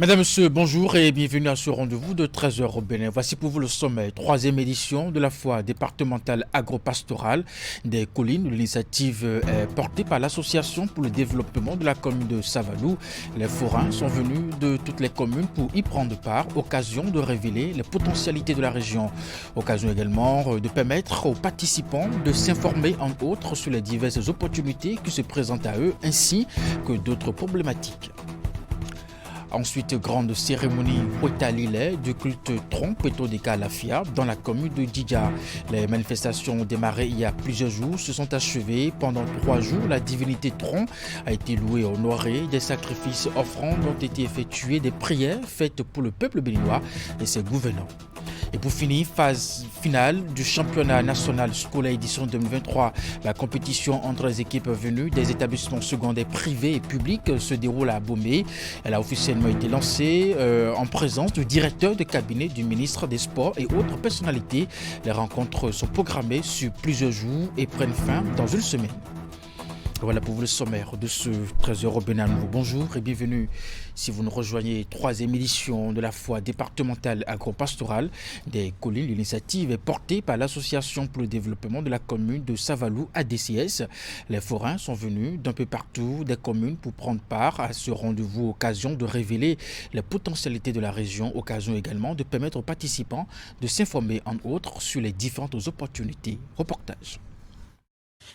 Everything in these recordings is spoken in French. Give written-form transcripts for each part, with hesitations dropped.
Mesdames, Messieurs, bonjour et bienvenue à ce rendez-vous de 13h au Bénin. Voici pour vous le sommet, troisième édition de la foire départementale agro-pastorale des collines. L'initiative est portée par l'Association pour le développement de la commune de Savalou. Les forains sont venus de toutes les communes pour y prendre part, occasion de révéler les potentialités de la région. Occasion également de permettre aux participants de s'informer entre autres sur les diverses opportunités qui se présentent à eux ainsi que d'autres problématiques. Ensuite, grande cérémonie Otalile du culte Tron Petodeka Lafia dans la commune de Didja. Les manifestations ont démarré il y a plusieurs jours, se sont achevées. Pendant 3 jours, la divinité Tron a été louée et honorée. Des sacrifices offrandes ont été effectués, des prières faites pour le peuple béninois et ses gouvernants. Et pour finir, phase finale du championnat national scolaire édition 2023. La compétition entre les équipes venues des établissements secondaires privés et publics se déroule à Bomé. Elle a officiellement été lancée en présence du directeur de cabinet du ministre des Sports et autres personnalités. Les rencontres sont programmées sur plusieurs jours et prennent fin dans une semaine. Voilà pour vous le sommaire de ce 13h au Bénin. Bonjour et bienvenue si vous nous rejoignez. Troisième édition de la foire départementale agro-pastorale des collines. L'initiative est portée par l'Association pour le développement de la commune de Savalou ADCS. Les forains sont venus d'un peu partout des communes pour prendre part à ce rendez-vous. Occasion de révéler les potentialités de la région. Occasion également de permettre aux participants de s'informer entre autres sur les différentes opportunités. Reportage.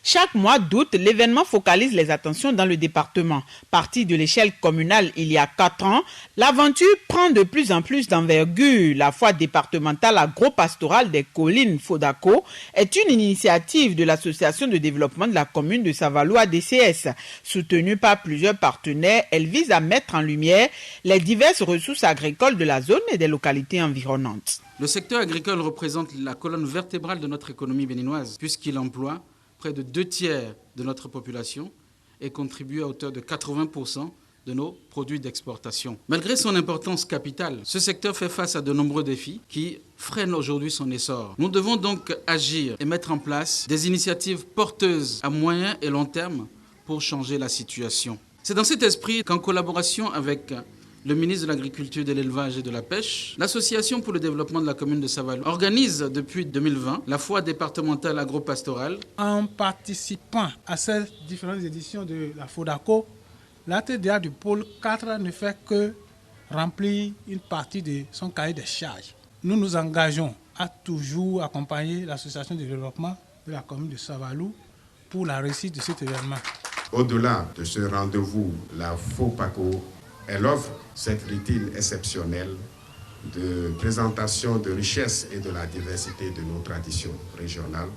Chaque mois d'août, l'événement focalise les attentions dans le département. Parti de l'échelle communale il y a 4 ans, l'aventure prend de plus en plus d'envergure. La foire départementale agro-pastorale des collines Fodako est une initiative de l'Association de développement de la commune de Savalou ADCS. Soutenue par plusieurs partenaires, elle vise à mettre en lumière les diverses ressources agricoles de la zone et des localités environnantes. Le secteur agricole représente la colonne vertébrale de notre économie béninoise puisqu'il emploie près de 2/3 de notre population et contribue à hauteur de 80% de nos produits d'exportation. Malgré son importance capitale, ce secteur fait face à de nombreux défis qui freinent aujourd'hui son essor. Nous devons donc agir et mettre en place des initiatives porteuses à moyen et long terme pour changer la situation. C'est dans cet esprit qu'en collaboration avec le ministre de l'Agriculture, de l'Élevage et de la Pêche, l'Association pour le développement de la commune de Savalou organise depuis 2020 la foire départementale agro-pastorale. En participant à ces différentes éditions de la FODACO, l'ATDA du pôle 4 ne fait que remplir une partie de son cahier de charges. Nous nous engageons à toujours accompagner l'Association de développement de la commune de Savalou pour la réussite de cet événement. Au-delà de ce rendez-vous, la FOPACO, elle offre cette routine exceptionnelle de présentation de richesse et de la diversité de nos traditions régionales,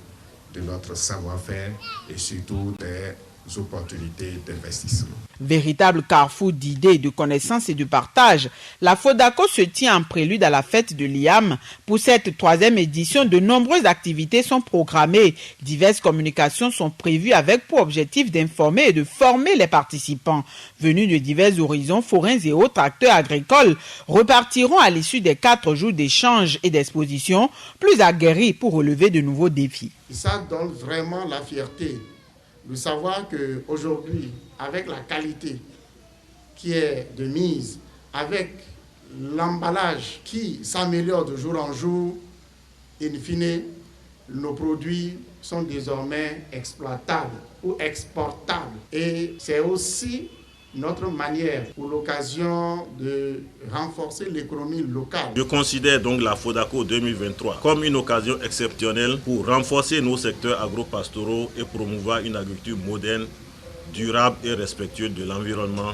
de notre savoir-faire et surtout des opportunités d'investissement. Véritable carrefour d'idées, de connaissances et de partage, la FODACO se tient en prélude à la fête de l'IAM. Pour cette 3e édition, de nombreuses activités sont programmées. Diverses communications sont prévues avec pour objectif d'informer et de former les participants. Venus de divers horizons, forains et autres acteurs agricoles repartiront à l'issue des 4 jours d'échanges et d'expositions, plus aguerris pour relever de nouveaux défis. Ça donne vraiment la fierté de savoir qu'aujourd'hui, avec la qualité qui est de mise, avec l'emballage qui s'améliore de jour en jour, in fine, nos produits sont désormais exploitables ou exportables. Et c'est aussi notre manière ou l'occasion de renforcer l'économie locale. Je considère donc la FODACO 2023 comme une occasion exceptionnelle pour renforcer nos secteurs agro-pastoraux et promouvoir une agriculture moderne, durable et respectueuse de l'environnement,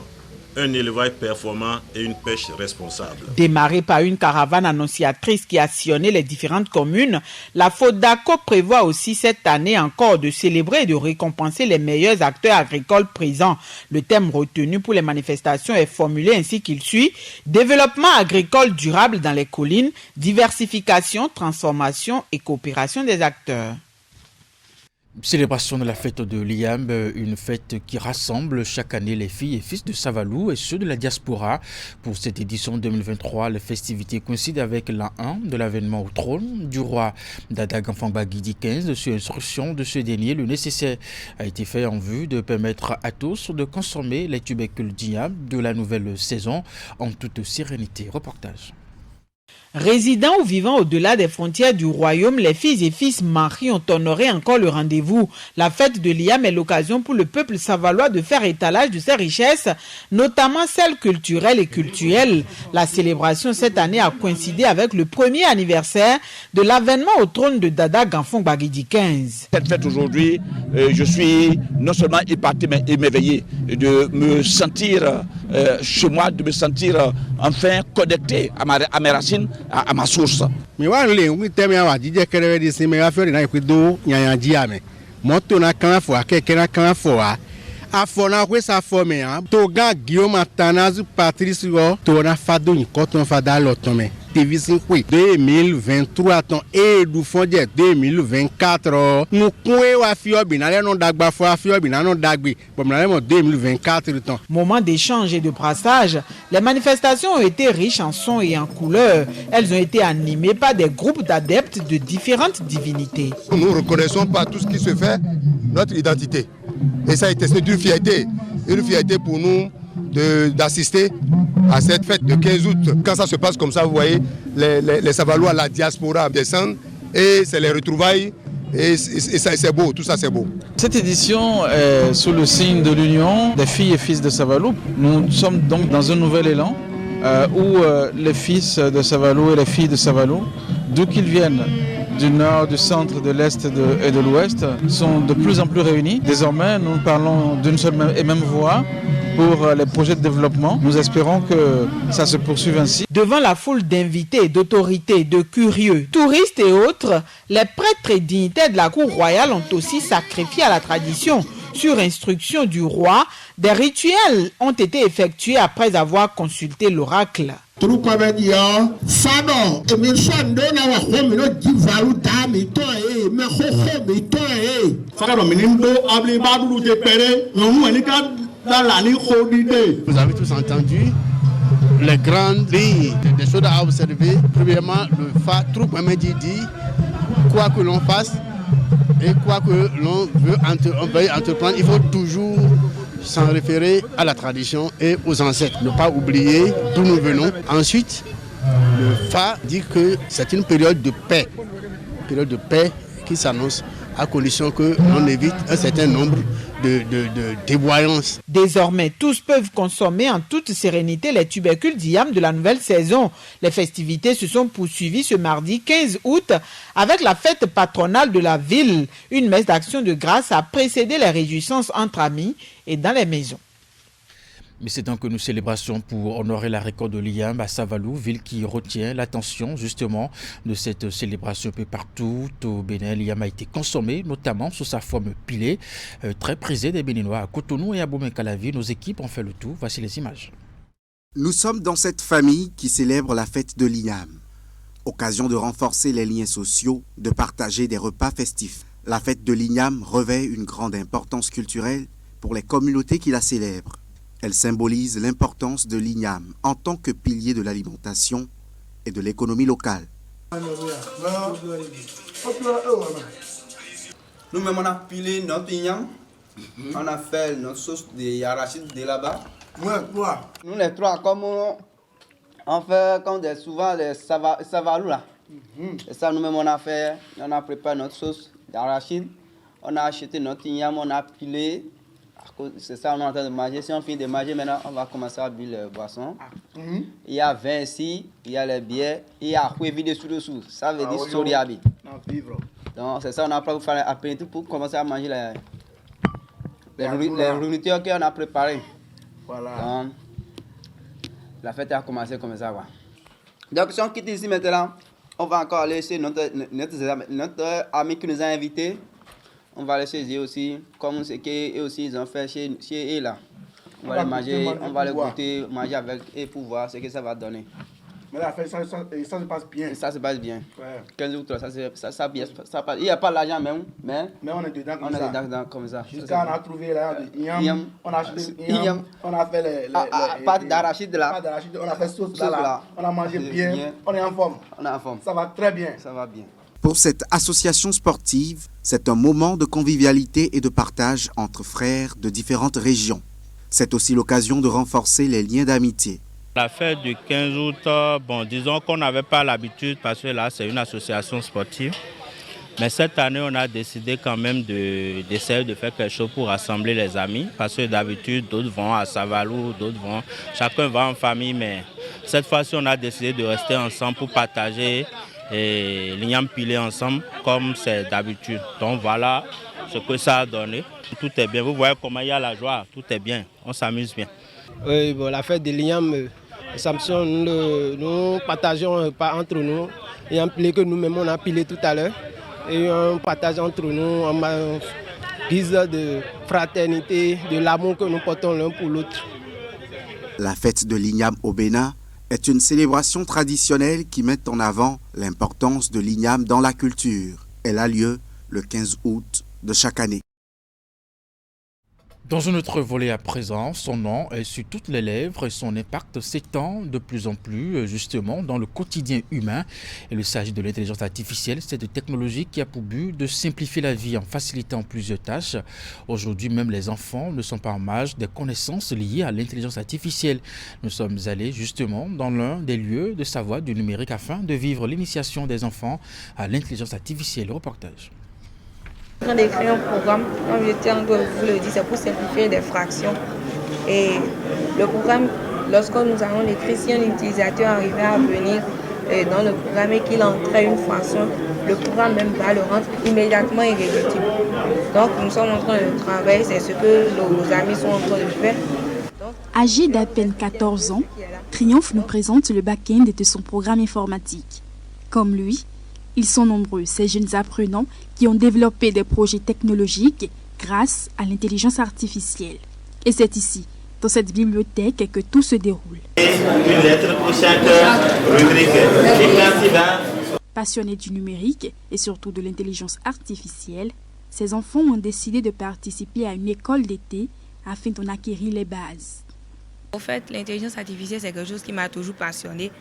un élevage performant et une pêche responsable. Démarrée par une caravane annonciatrice qui a sillonné les différentes communes, la FODACO prévoit aussi cette année encore de célébrer et de récompenser les meilleurs acteurs agricoles présents. Le thème retenu pour les manifestations est formulé ainsi qu'il suit: développement agricole durable dans les collines, diversification, transformation et coopération des acteurs. Célébration de la fête de l'Iamb, une fête qui rassemble chaque année les filles et fils de Savalou et ceux de la diaspora. Pour cette édition 2023, les festivités coïncident avec l'an 1 de l'avènement au trône du roi Dada Gamfang Guidi XV. Sur instruction de ce dernier, le nécessaire a été fait en vue de permettre à tous de consommer les tubercules d'Iamb de la nouvelle saison en toute sérénité. Reportage. Résidant ou vivant au-delà des frontières du royaume, les filles et fils maris ont honoré encore le rendez-vous. La fête de l'Iamb est l'occasion pour le peuple savalois de faire étalage de ses richesses, notamment celles culturelles et cultuelles. La célébration cette année a coïncidé avec le premier anniversaire de l'avènement au trône de Dada Gamfang Guidi XV. Cette fête aujourd'hui, je suis non seulement épaté mais émerveillé de me sentir chez moi, de me sentir enfin connecté à mes racines, à ma source. Mais voilà, oui, tellement à dire que les décès mais affaire n'a pas d'eau, il y a un diamant. Moto na quand fois, quelqu'un quand fois. A fona que ça forme hein. Toga Guillaume Atanazu Patrice Ro, tona fado ni koton fada lotome. TV 2023 ton et du fondé 2024 nous koe wa fio binale non dagba fo afio binale non dagbi. Bon 2024 ton. Moment d'échange et de brassage, les manifestations ont été riches en sons et en couleurs. Elles ont été animées par des groupes d'adeptes de différentes divinités. Nous ne reconnaissons pas tout ce qui se fait, notre identité. Et ça a été une fierté pour nous d'assister à cette fête de 15 août. Quand ça se passe comme ça, vous voyez, les Savalois, la diaspora descendent et c'est les retrouvailles et ça c'est beau, tout ça c'est beau. Cette édition est sous le signe de l'union des filles et fils de Savalou. Nous sommes donc dans un nouvel élan où les fils de Savalou et les filles de Savalou, d'où qu'ils viennent, du nord, du centre, de l'est et de l'ouest, sont de plus en plus réunis. Désormais, nous parlons d'une seule et même voix pour les projets de développement. Nous espérons que ça se poursuive ainsi. Devant la foule d'invités, d'autorités, de curieux, touristes et autres, les prêtres et dignitaires de la cour royale ont aussi sacrifié à la tradition. Sur instruction du roi, des rituels ont été effectués après avoir consulté l'oracle. Vous avez tous entendu les grandes lignes des choses à observer. Premièrement, le Fa Troukwamedi dit quoi que l'on fasse et quoi que l'on veuille entreprendre, il faut toujours s'en référer à la tradition et aux ancêtres. Ne pas oublier d'où nous venons. Ensuite, le Fa dit que c'est une période de paix qui s'annonce à condition que l'on évite un certain nombre de dévoyances. Désormais, tous peuvent consommer en toute sérénité les tubercules d'Iamb de la nouvelle saison. Les festivités se sont poursuivies ce mardi 15 août avec la fête patronale de la ville. Une messe d'action de grâce a précédé les réjouissances entre amis et dans les maisons. Mais c'est donc une célébration pour honorer la récolte de l'Iamb à Savalou, ville qui retient l'attention justement de cette célébration un peu partout au Bénin. L'Iamb a été consommé, notamment sous sa forme pilée, très prisée des Béninois. À Cotonou et à Bomé-Calavi, nos équipes ont fait le tour. Voici les images. Nous sommes dans cette famille qui célèbre la fête de l'Iamb. Occasion de renforcer les liens sociaux, de partager des repas festifs. La fête de l'Iamb revêt une grande importance culturelle pour les communautés qui la célèbrent. Elle symbolise l'importance de l'Iamb en tant que pilier de l'alimentation et de l'économie locale. Nous-mêmes, on a pilé notre Iamb, on a fait notre sauce de arachide de là-bas. Nous, les trois, comme on fait comme souvent les savalous là. Et ça, nous-mêmes, on a préparé notre sauce d'arachide, on a acheté notre Iamb, on a pilé. C'est ça, on est en train de manger. Si on finit de manger, maintenant, on va commencer à boire les boissons. Il y a vin ici, il y a les bières, il y a Kouévi dessous. Ça veut dire Soriabi. Donc, c'est ça, on a faire appétit pour commencer à manger les nourritures qu'on a préparées. Voilà. Donc, la fête a commencé comme ça. Quoi. Donc, si on quitte ici maintenant, on va encore aller chez notre ami qui nous a invités. On va les saisir aussi, comme ce qu'eux aussi ils ont fait chez eux là. On va les manger, on va les goûter, manger avec eux pour voir ce que ça va donner. Mais là, ça se passe bien. Ça se passe bien. Ouais. 15 août, ça passe. Il n'y a pas l'argent même, mais on est dedans comme ça. On est dedans comme ça. Jusqu'à on a trouvé là, on a acheté on a fait les pâtes d'arachide là. On a fait sauce là. On a mangé bien. On est en forme. Ça va très bien. Ça va bien. Pour cette association sportive, c'est un moment de convivialité et de partage entre frères de différentes régions. C'est aussi l'occasion de renforcer les liens d'amitié. La fête du 15 août, disons qu'on n'avait pas l'habitude parce que là, c'est une association sportive. Mais cette année, on a décidé quand même d'essayer de faire quelque chose pour rassembler les amis. Parce que d'habitude, d'autres vont à Savalou, chacun va en famille. Mais cette fois-ci, on a décidé de rester ensemble pour partager et l'igname pilé ensemble comme c'est d'habitude. Donc voilà ce que ça a donné. Tout est bien. Vous voyez comment il y a la joie. Tout est bien. On s'amuse bien. Oui, la fête de l'igname, nous partageons pas entre nous. L'igname pilé que nous-mêmes on a pilé tout à l'heure. Et on partage entre nous en guise de fraternité, de l'amour que nous portons l'un pour l'autre. La fête de l'igname au Bénin est une célébration traditionnelle qui met en avant l'importance de l'igname dans la culture. Elle a lieu le 15 août de chaque année. Dans un autre volet à présent, son nom est sur toutes les lèvres et son impact s'étend de plus en plus justement dans le quotidien humain. Il s'agit de l'intelligence artificielle, cette technologie qui a pour but de simplifier la vie en facilitant plusieurs tâches. Aujourd'hui, même les enfants ne sont pas en marge des connaissances liées à l'intelligence artificielle. Nous sommes allés justement dans l'un des lieux de savoir du numérique afin de vivre l'initiation des enfants à l'intelligence artificielle. Reportage. En train d'écrire un programme, comme j'étais en train de vous le dire, c'est pour simplifier des fractions. Et le programme, lorsque nous allons l'écrire, si un utilisateur arrivait à venir dans le programme et qu'il entrait une fraction, le programme même va le rendre immédiatement irréductible. Donc nous sommes en train de travailler, c'est ce que nos amis sont en train de faire. Âgé d'à peine 14 ans, Triomphe nous présente le back-end de son programme informatique. Comme lui, ils sont nombreux, ces jeunes apprenants qui ont développé des projets technologiques grâce à l'intelligence artificielle. Et c'est ici, dans cette bibliothèque, que tout se déroule. Passionnés du numérique et surtout de l'intelligence artificielle, ces enfants ont décidé de participer à une école d'été afin d'en acquérir les bases. En fait, l'intelligence artificielle, c'est quelque chose qui m'a toujours passionnée.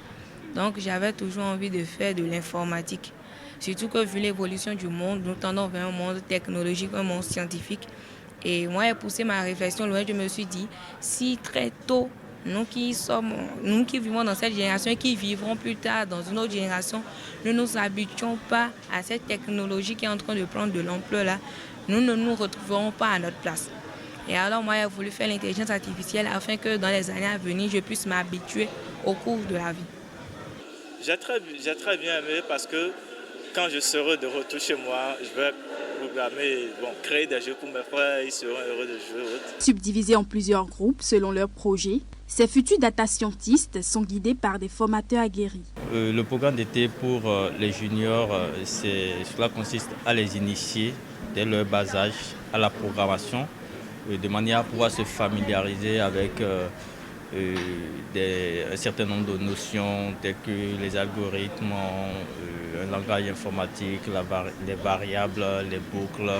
Donc j'avais toujours envie de faire de l'informatique. Surtout que vu l'évolution du monde, nous tendons vers un monde technologique, un monde scientifique. Et moi, j'ai poussé ma réflexion loin, je me suis dit, si très tôt, nous qui vivons dans cette génération et qui vivrons plus tard dans une autre génération, nous ne nous habituons pas à cette technologie qui est en train de prendre de l'ampleur là, nous ne nous retrouverons pas à notre place. Et alors moi, j'ai voulu faire l'intelligence artificielle afin que dans les années à venir, je puisse m'habituer au cours de la vie. J'ai très bien aimé parce que quand je serai de retour chez moi, je vais programmer, créer des jeux pour mes frères, ils seront heureux de jouer. Subdivisés en plusieurs groupes selon leurs projets, ces futurs data scientists sont guidés par des formateurs aguerris. Le programme d'été pour les juniors, cela consiste à les initier dès leur bas âge à la programmation, de manière à pouvoir se familiariser avec un certain nombre de notions telles que les algorithmes, un langage informatique, les variables, les boucles,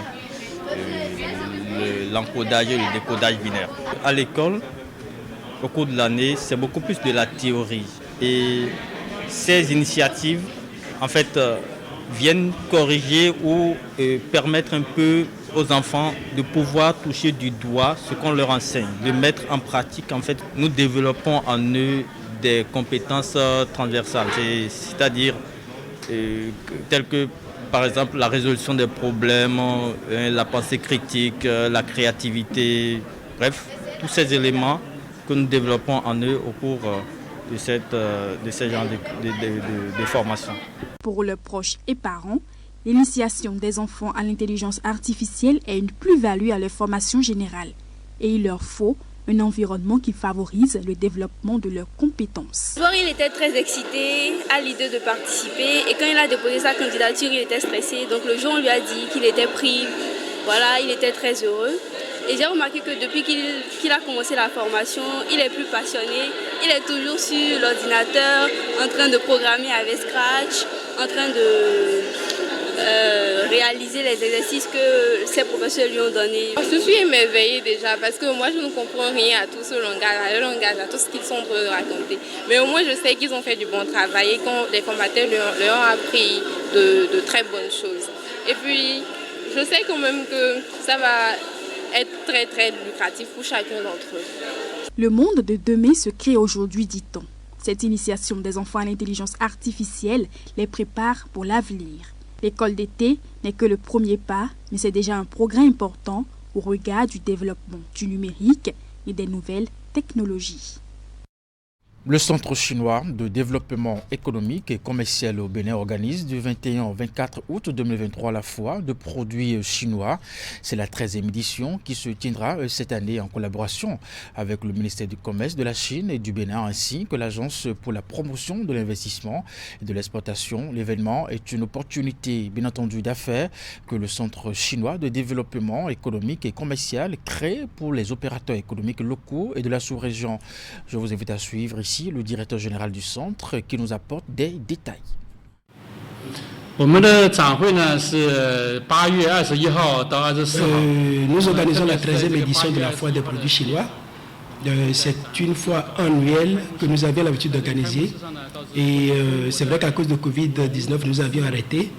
l'encodage et le décodage binaire. À l'école, au cours de l'année, c'est beaucoup plus de la théorie. Et ces initiatives, en fait, viennent corriger ou permettre un peu aux enfants de pouvoir toucher du doigt ce qu'on leur enseigne, de mettre en pratique. En fait, nous développons en eux des compétences transversales, c'est-à-dire telles que, par exemple, la résolution des problèmes, la pensée critique, la créativité, bref, tous ces éléments que nous développons en eux au cours de ce genre de formation. Pour leurs proches et parents, l'initiation des enfants à l'intelligence artificielle est une plus-value à leur formation générale. Et il leur faut un environnement qui favorise le développement de leurs compétences. Il était très excité à l'idée de participer et quand il a déposé sa candidature, il était stressé. Donc le jour, on lui a dit qu'il était pris. Voilà, il était très heureux. Et j'ai remarqué que depuis qu'il a commencé la formation, il est plus passionné. Il est toujours sur l'ordinateur, en train de programmer avec Scratch, en train de réaliser les exercices que ses professeurs lui ont donnés. Je suis émerveillée déjà parce que moi je ne comprends rien à tout ce langage, à tout ce qu'ils sont en train de raconter. Mais au moins je sais qu'ils ont fait du bon travail et que les formateurs leur ont appris de très bonnes choses. Et puis je sais quand même que ça va être très très lucratif pour chacun d'entre eux. Le monde de demain se crée aujourd'hui, dit-on. Cette initiation des enfants à l'intelligence artificielle les prépare pour l'avenir. L'école d'été n'est que le premier pas, mais c'est déjà un progrès important au regard du développement du numérique et des nouvelles technologies. Le Centre chinois de développement économique et commercial au Bénin organise du 21 au 24 août 2023 la foire de produits chinois. C'est la 13e édition qui se tiendra cette année en collaboration avec le ministère du Commerce de la Chine et du Bénin ainsi que l'Agence pour la promotion de l'investissement et de l'exportation. L'événement est une opportunité bien entendu d'affaires que le Centre chinois de développement économique et commercial crée pour les opérateurs économiques locaux et de la sous-région. Je vous invite à suivre ici le directeur général du centre qui nous apporte des détails. Nous organisons la 13e édition de la foire des produits chinois. C'est une foire annuelle que nous avions l'habitude d'organiser. Et c'est vrai qu'à cause de Covid-19, nous avions arrêté.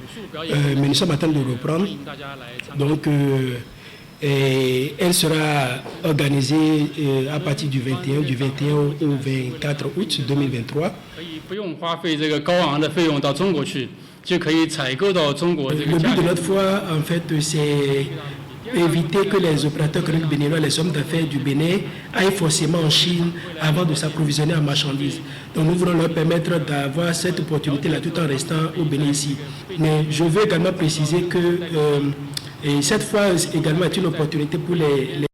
Mais nous sommes en train de reprendre. Donc, elle sera organisée à partir du 21 au 24 août 2023. Le but de notre foire, en fait, c'est éviter que les opérateurs économiques béninois, les hommes d'affaires du Bénin, aillent forcément en Chine avant de s'approvisionner en marchandises. Donc nous voulons leur permettre d'avoir cette opportunité-là tout en restant au Bénin ici. Mais je veux également préciser que et cette fois également est une opportunité pour les...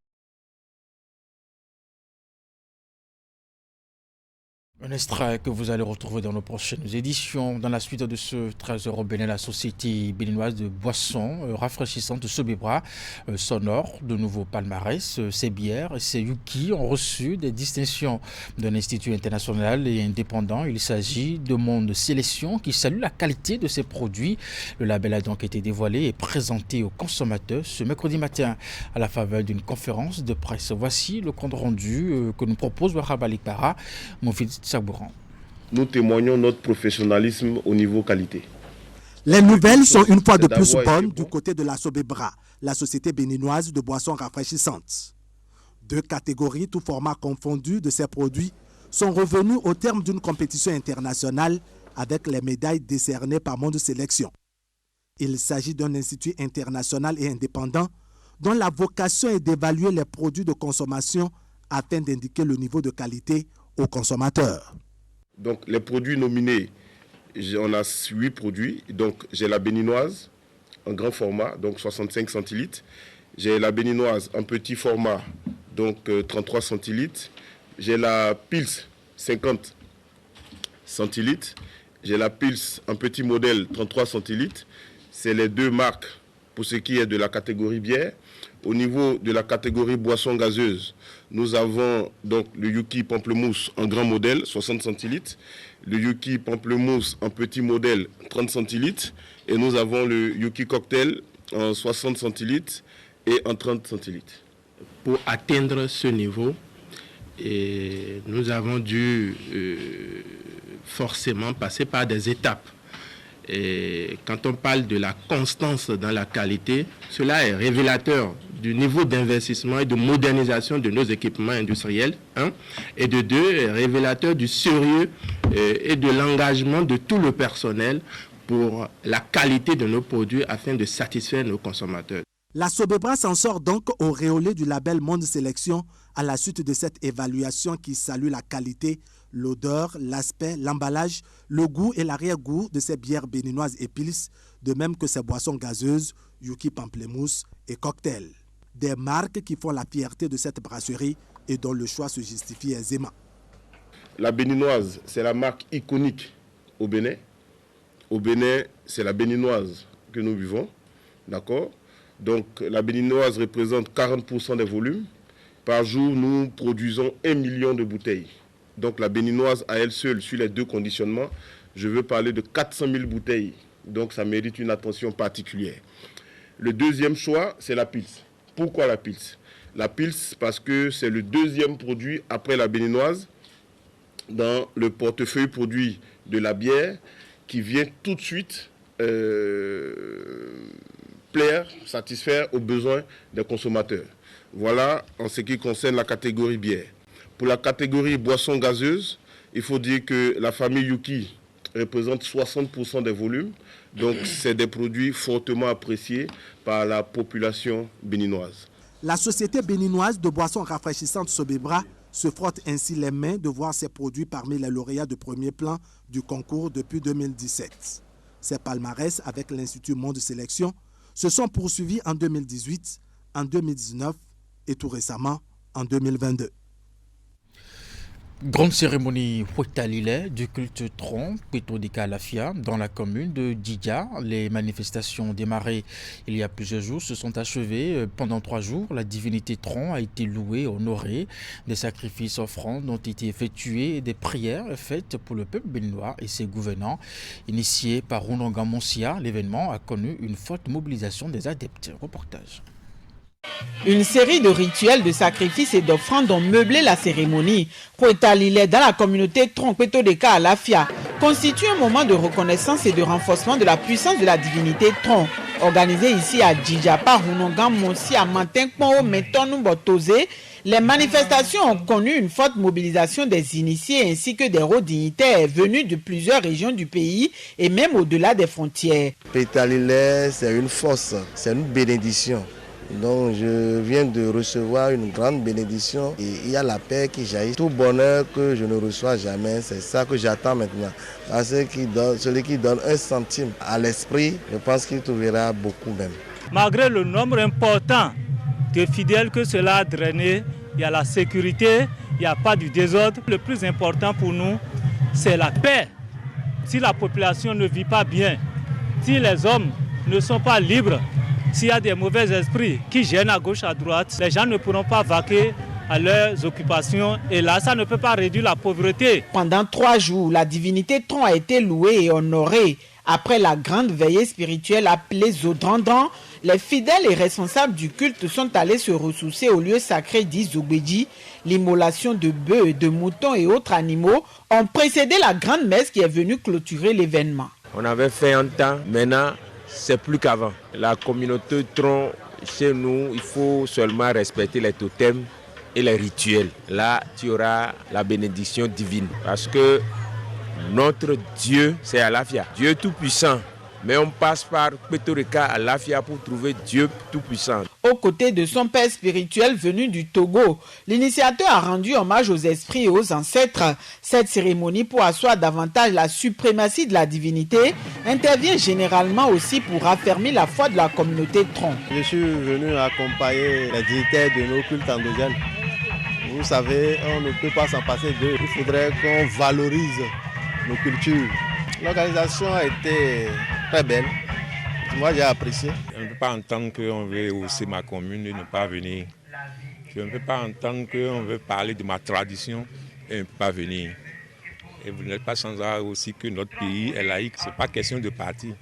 Un extrait que vous allez retrouver dans nos prochaines éditions. Dans la suite de ce 13h au Bénin, la Société béninoise de boissons rafraîchissantes Sobebra s'honore de nouveaux palmarès. Ces bières et ces Yuki ont reçu des distinctions d'un institut international et indépendant. Il s'agit de Monde Sélection qui salue la qualité de ces produits. Le label a donc été dévoilé et présenté aux consommateurs ce mercredi matin à la faveur d'une conférence de presse. Voici le compte rendu que nous propose Wahab Alikpara. Nous témoignons notre professionnalisme au niveau qualité. Les nouvelles sont une fois de plus bonnes du côté de la Sobebra, la société béninoise de boissons rafraîchissantes. 2 catégories, tout format confondu de ces produits, sont revenues au terme d'une compétition internationale avec les médailles décernées par Monde Sélection. Il s'agit d'un institut international et indépendant dont la vocation est d'évaluer les produits de consommation afin d'indiquer le niveau de qualité aux consommateurs. Donc les produits nominés, on a 8 produits. Donc j'ai la béninoise en grand format, donc 65 centilitres. J'ai la béninoise en petit format, donc 33 centilitres. J'ai la Pils 50 centilitres. J'ai la Pils en petit modèle 33 centilitres. C'est les 2 marques pour ce qui est de la catégorie bière. Au niveau de la catégorie boisson gazeuse, nous avons donc le Yuki Pamplemousse en grand modèle, 60 centilitres, le Yuki Pamplemousse en petit modèle, 30 centilitres, et nous avons le Yuki Cocktail en 60 centilitres et en 30 centilitres. Pour atteindre ce niveau, nous avons dû forcément passer par des étapes. Et quand on parle de la constance dans la qualité, cela est révélateur du niveau d'investissement et de modernisation de nos équipements industriels, et de 2, révélateur du sérieux et de l'engagement de tout le personnel pour la qualité de nos produits afin de satisfaire nos consommateurs. La Sobebra s'en sort donc auréolée du label Monde Sélection à la suite de cette évaluation qui salue la qualité, l'odeur, l'aspect, l'emballage, le goût et l'arrière-goût de ces bières béninoises et pils, de même que ces boissons gazeuses, Yuki Pamplemousse et Cocktail. Des marques qui font la fierté de cette brasserie et dont le choix se justifie aisément. La béninoise, c'est la marque iconique au Bénin. Au Bénin, c'est la béninoise que nous buvons, d'accord? Donc la béninoise représente 40% des volumes. Par jour, nous produisons 1 million de bouteilles. Donc la béninoise à elle seule, sur les 2 conditionnements, je veux parler de 400 000 bouteilles. Donc ça mérite une attention particulière. Le deuxième choix, c'est la Pils. Pourquoi la Pils? La Pils parce que c'est le 2e produit après la béninoise dans le portefeuille produit de la bière qui vient tout de suite satisfaire aux besoins des consommateurs. Voilà en ce qui concerne la catégorie bière. Pour la catégorie boissons gazeuses, il faut dire que la famille Yuki représente 60% des volumes. Donc c'est des produits fortement appréciés par la population béninoise. La société béninoise de boissons rafraîchissantes Sobebra se frotte ainsi les mains de voir ses produits parmi les lauréats de premier plan du concours depuis 2017. Ces palmarès avec l'Institut Monde Sélection se sont poursuivis en 2018, en 2019 et tout récemment en 2022. Grande cérémonie Huetalile du culte Tron, Pétrodika Lafia, dans la commune de Djidja. Les manifestations démarrées il y a plusieurs jours se sont achevées. Pendant 3 jours, la divinité Tron a été louée, honorée. Des sacrifices offrandes ont été effectués et des prières faites pour le peuple béninois et ses gouvernants. Initié par Runonga Monsia, l'événement a connu une forte mobilisation des adeptes. Reportage. Une série de rituels de sacrifices et d'offrandes ont meublé la cérémonie. Huetalile dans la communauté Tron-Pétodeka à Lafia constitue un moment de reconnaissance et de renforcement de la puissance de la divinité Tron. Organisé ici à Djidja par Runonga Monsia, Mantenkpo Metonu Botose, les manifestations ont connu une forte mobilisation des initiés ainsi que des hauts dignitaires venus de plusieurs régions du pays et même au-delà des frontières. Huetalile, c'est une force, c'est une bénédiction. Donc je viens de recevoir une grande bénédiction et il y a la paix qui jaillit. Tout bonheur que je ne reçois jamais, c'est ça que j'attends maintenant. Parce que celui qui donne 1 centime à l'esprit, je pense qu'il trouvera beaucoup même. Malgré le nombre important de fidèles que cela a drainé, il y a la sécurité, il n'y a pas du désordre. Le plus important pour nous, c'est la paix. Si la population ne vit pas bien, si les hommes ne sont pas libres, s'il y a des mauvais esprits qui gênent à gauche, à droite, les gens ne pourront pas vaquer à leurs occupations et là, ça ne peut pas réduire la pauvreté. Pendant 3 jours, la divinité Tron a été louée et honorée. Après la grande veillée spirituelle appelée Zodrandan, les fidèles et responsables du culte sont allés se ressourcer au lieu sacré d'Izogbeji. L'immolation de bœufs, de moutons et autres animaux ont précédé la grande messe qui est venue clôturer l'événement. On avait fait un temps, maintenant c'est plus qu'avant. La communauté Tron, chez nous, il faut seulement respecter les totems et les rituels. Là, tu auras la bénédiction divine. Parce que notre Dieu, c'est Alafia, Dieu tout-puissant. Mais on passe par Pétorika à Lafia pour trouver Dieu tout-puissant. Aux côtés de son père spirituel venu du Togo, l'initiateur a rendu hommage aux esprits et aux ancêtres. Cette cérémonie, pour asseoir davantage la suprématie de la divinité, intervient généralement aussi pour affermir la foi de la communauté Tron. Je suis venu accompagner les dignitaires de nos cultes endogènes. Vous savez, on ne peut pas s'en passer d'eux. Il faudrait qu'on valorise nos cultures. L'organisation a été très belle. Moi, j'ai apprécié. Je ne peux pas entendre qu'on veut hausser ma commune et ne pas venir. Je ne peux pas entendre qu'on veut parler de ma tradition et ne pas venir. Et vous n'êtes pas sans savoir aussi que notre pays est laïque. Ce n'est pas question de parti,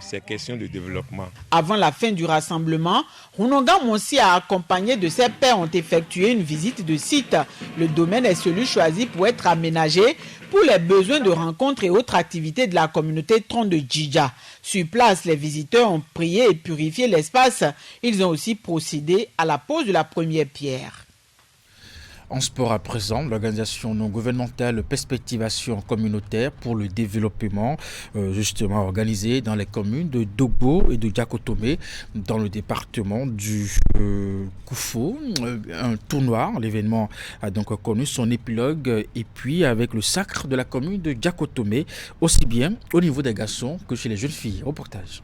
c'est question de développement. Avant la fin du rassemblement, Runonga Monsi accompagné de ses pairs ont effectué une visite de site. Le domaine est celui choisi pour être aménagé pour les besoins de rencontres et autres activités de la communauté Tron de Djidja. Sur place, les visiteurs ont prié et purifié l'espace. Ils ont aussi procédé à la pose de la première pierre. En sport à présent, l'organisation non gouvernementale Perspectivation communautaire pour le développement, justement organisée dans les communes de Dogbo et de Diakotome, dans le département du Koufo. Un tournoi, l'événement a donc connu son épilogue et puis avec le sacre de la commune de Diakotome, aussi bien au niveau des garçons que chez les jeunes filles. Reportage.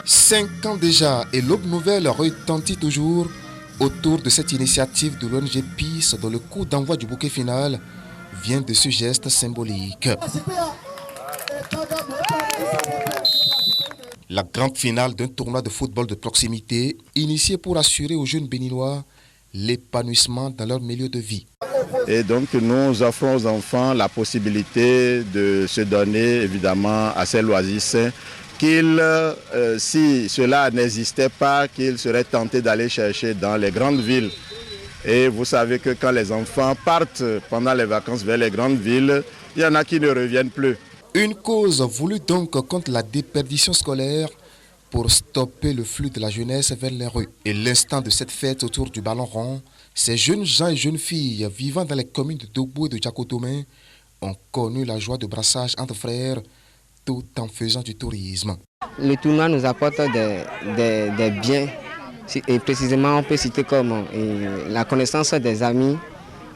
5 ans déjà et l'Aube Nouvelle retentit toujours autour de cette initiative de l'ONG PIS dont le coup d'envoi du bouquet final vient de ce geste symbolique. La grande finale d'un tournoi de football de proximité, initié pour assurer aux jeunes béninois l'épanouissement dans leur milieu de vie. Et donc nous offrons aux enfants la possibilité de se donner évidemment à ces loisirs sains qu'ils, si cela n'existait pas, qu'ils seraient tentés d'aller chercher dans les grandes villes. Et vous savez que quand les enfants partent pendant les vacances vers les grandes villes, il y en a qui ne reviennent plus. Une cause voulue donc contre la déperdition scolaire pour stopper le flux de la jeunesse vers les rues. Et l'instant de cette fête autour du ballon rond, ces jeunes gens et jeunes filles vivant dans les communes de Togbo et de Djakotomé ont connu la joie de brassage entre frères tout en faisant du tourisme. Le tournoi nous apporte des biens. Et précisément, on peut citer comme la connaissance des amis,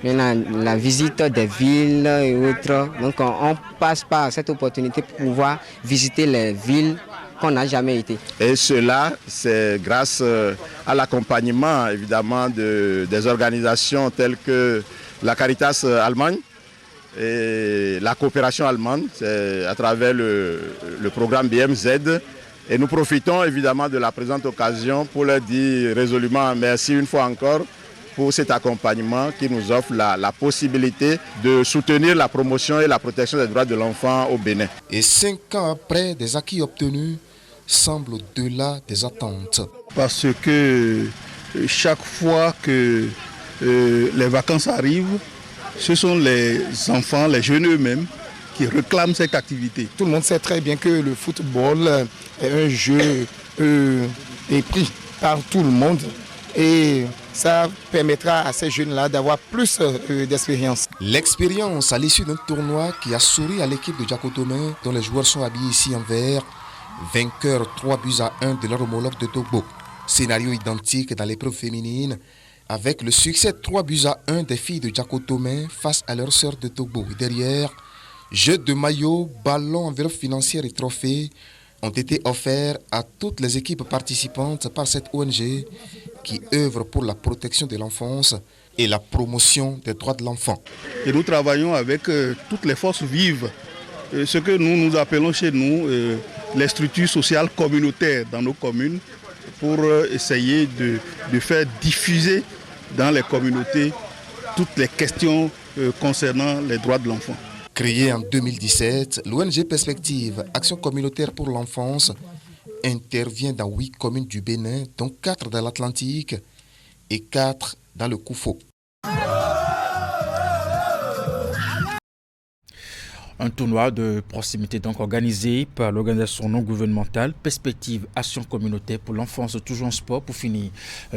la visite des villes et autres. Donc on passe par cette opportunité pour pouvoir visiter les villes qu'on n'a jamais été. Et cela, c'est grâce à l'accompagnement évidemment des organisations telles que la Caritas Allemagne et la coopération allemande, c'est à travers le programme BMZ. Et nous profitons évidemment de la présente occasion pour leur dire résolument merci une fois encore pour cet accompagnement qui nous offre la possibilité de soutenir la promotion et la protection des droits de l'enfant au Bénin. Et 5 ans après, des acquis obtenus semblent au-delà des attentes. Parce que chaque fois que les vacances arrivent, ce sont les enfants, les jeunes eux-mêmes qui réclament cette activité. Tout le monde sait très bien que le football est un jeu pris par tout le monde et ça permettra à ces jeunes-là d'avoir plus d'expérience. L'expérience à l'issue d'un tournoi qui a souri à l'équipe de Djakotomé, dont les joueurs sont habillés ici en vert, vainqueurs 3-1 de leur homologue de Togbo. Scénario identique dans l'épreuve féminine, avec le succès 3-1 des filles de Djakotomé face à leurs sœurs de Togbo. Et derrière, jeux de maillots, ballons, enveloppes financières et trophées ont été offerts à toutes les équipes participantes par cette ONG qui œuvre pour la protection de l'enfance et la promotion des droits de l'enfant. Et nous travaillons avec toutes les forces vives, ce que nous appelons chez nous les structures sociales communautaires dans nos communes, pour essayer de faire diffuser dans les communautés toutes les questions concernant les droits de l'enfant. Créée en 2017, l'ONG Perspective, Action communautaire pour l'enfance, intervient dans 8 communes du Bénin, dont 4 dans l'Atlantique et 4 dans le Koufo. Un tournoi de proximité donc organisé par l'organisation non gouvernementale Perspective Action communautaire pour l'enfance toujours en sport pour finir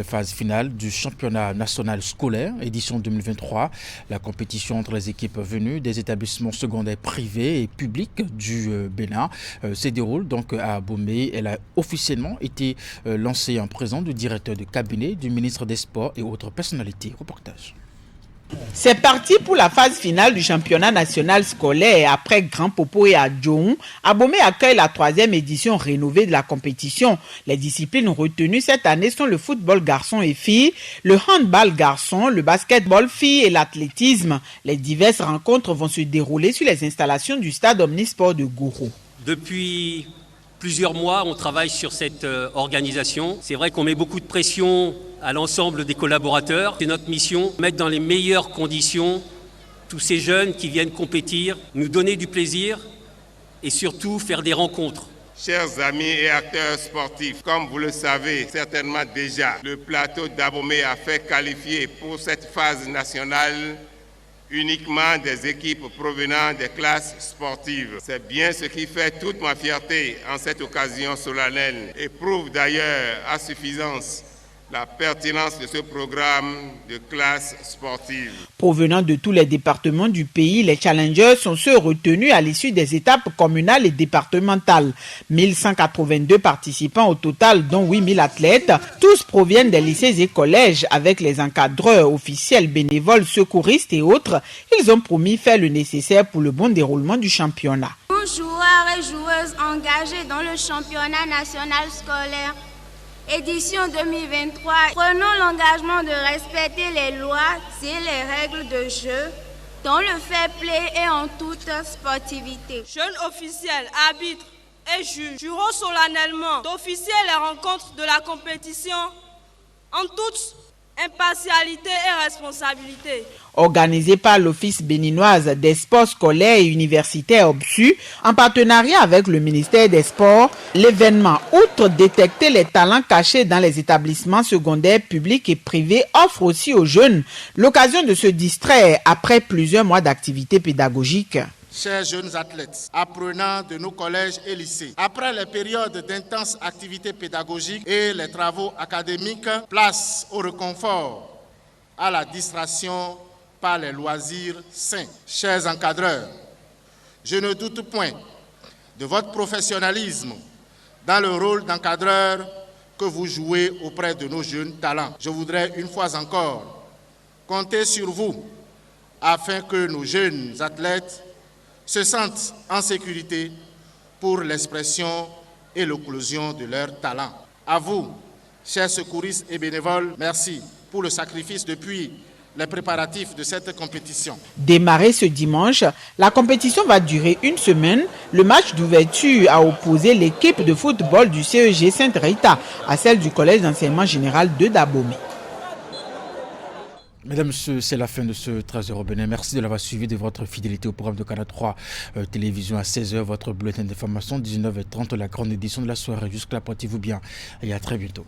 phase finale du championnat national scolaire édition 2023. La compétition entre les équipes venues des établissements secondaires privés et publics du Bénin se déroule donc à Abomey. Elle a officiellement été lancée en présence du directeur de cabinet du ministre des Sports et autres personnalités. Reportage. C'est parti pour la phase finale du championnat national scolaire. Après Grand Popo et Adjoun, Abomey accueille la 3e édition rénovée de la compétition. Les disciplines retenues cette année sont le football garçon et filles, le handball garçon, le basketball filles et l'athlétisme. Les diverses rencontres vont se dérouler sur les installations du stade Omnisport de Gourou. Depuis plusieurs mois, on travaille sur cette organisation. C'est vrai qu'on met beaucoup de pression à l'ensemble des collaborateurs. C'est notre mission, mettre dans les meilleures conditions tous ces jeunes qui viennent compétir, nous donner du plaisir et surtout faire des rencontres. Chers amis et acteurs sportifs, comme vous le savez certainement déjà, le plateau d'Abomey a fait qualifier pour cette phase nationale uniquement des équipes provenant des classes sportives. C'est bien ce qui fait toute ma fierté en cette occasion solennelle et prouve d'ailleurs à suffisance la pertinence de ce programme de classe sportive. Provenant de tous les départements du pays, les challengers sont ceux retenus à l'issue des étapes communales et départementales. 1182 participants au total, dont 8000 athlètes. Tous proviennent des lycées et collèges avec les encadreurs, officiels, bénévoles, secouristes et autres. Ils ont promis faire le nécessaire pour le bon déroulement du championnat. Nous, joueurs et joueuses engagés dans le championnat national scolaire édition 2023, prenons l'engagement de respecter les lois et les règles de jeu dans le fair play et en toute sportivité. Jeunes officiels, arbitres et juges jurons solennellement d'officier les rencontres de la compétition en toute impartialité et responsabilité. Organisé par l'Office béninoise des sports scolaires et universitaires OBSU, en partenariat avec le ministère des Sports, l'événement, outre détecter les talents cachés dans les établissements secondaires publics et privés, offre aussi aux jeunes l'occasion de se distraire après plusieurs mois d'activité pédagogique. Chers jeunes athlètes, apprenants de nos collèges et lycées, après les périodes d'intenses activités pédagogiques et les travaux académiques, place au réconfort, à la distraction par les loisirs sains. Chers encadreurs, je ne doute point de votre professionnalisme dans le rôle d'encadreur que vous jouez auprès de nos jeunes talents. Je voudrais une fois encore compter sur vous afin que nos jeunes athlètes se sentent en sécurité pour l'expression et l'éclosion de leurs talents. À vous, chers secouristes et bénévoles, merci pour le sacrifice depuis les préparatifs de cette compétition. Démarré ce dimanche, la compétition va durer une semaine. Le match d'ouverture a opposé l'équipe de football du CEG Sainte-Rita à celle du Collège d'enseignement général de Dahomey. Mesdames, Messieurs, c'est la fin de ce 13h au Bénin. Merci de l'avoir suivi, de votre fidélité au programme de Canal 3 Télévision à 16h, votre bulletin d'information, 19h30, la grande édition de la soirée. Jusque-là, portez-vous bien et à très bientôt.